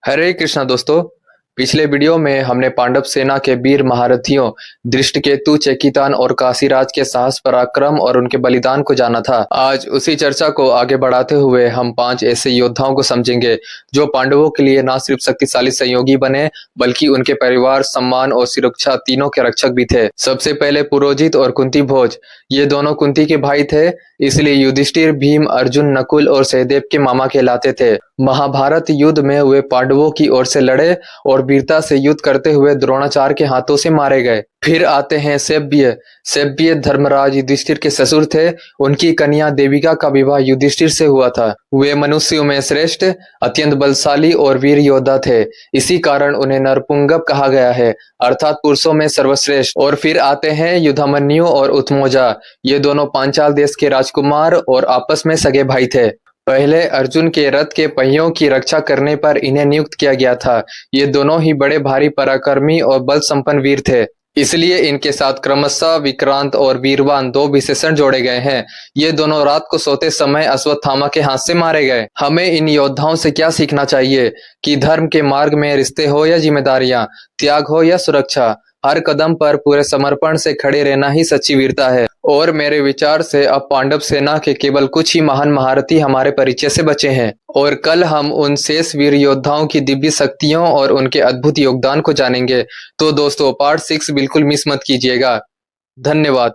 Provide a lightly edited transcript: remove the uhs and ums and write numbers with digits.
हरे कृष्णा दोस्तों। पिछले वीडियो में हमने पांडव सेना के वीर महारथियों दृष्टकेतु, चेकितान और काशीराज के साहस, पराक्रम और उनके बलिदान को जाना था। आज उसी चर्चा को आगे बढ़ाते हुए हम 5 ऐसे योद्धाओं को समझेंगे जो पांडवों के लिए न सिर्फ शक्तिशाली सहयोगी बने बल्कि उनके परिवार, सम्मान और सुरक्षा तीनों के रक्षक भी थे। सबसे पहले पुरोजित और कुंती भोज। ये दोनों कुंती के भाई थे, इसलिए युधिष्ठिर, भीम, अर्जुन, नकुल और सहदेव के मामा कहलाते थे। महाभारत युद्ध में वे पांडवों की ओर से लड़े और वीरता से युद्ध करते हुए द्रोणाचार्य के हाथों से मारे गए। फिर आते हैं सेव्य। सेव्य धर्मराज युधिष्ठिर के ससुर थे। उनकी कन्या देविका का विवाह युधिष्ठिर से हुआ था। वे मनुष्यों में श्रेष्ठ, अत्यंत बलशाली और वीर योद्धा थे। इसी कारण उन्हें नरपुंगव कहा गया है, अर्थात पुरुषों में सर्वश्रेष्ठ। और फिर आते हैं युधामन्यु और उत्मोजा। ये दोनों पांचाल देश के राजकुमार और आपस में सगे भाई थे। पहले अर्जुन के रथ के पहियों की रक्षा करने पर इन्हें नियुक्त किया गया था। ये दोनों ही बड़े भारी पराक्रमी और बल संपन्न वीर थे, इसलिए इनके साथ क्रमशः विक्रांत और वीरवान 2 विशेषण जोड़े गए हैं। ये दोनों रात को सोते समय अश्वत्थामा के हाथ से मारे गए। हमें इन योद्धाओं से क्या सीखना चाहिए कि धर्म के मार्ग में रिश्ते हो या जिम्मेदारियां, त्याग हो या सुरक्षा, हर कदम पर पूरे समर्पण से खड़े रहना ही सच्ची वीरता है। और मेरे विचार से अब पांडव सेना के केवल कुछ ही महान महारथी हमारे परिचय से बचे हैं, और कल हम उन शेष वीर योद्धाओं की दिव्य शक्तियों और उनके अद्भुत योगदान को जानेंगे। तो दोस्तों, पार्ट 6 बिल्कुल मिस मत कीजिएगा। धन्यवाद।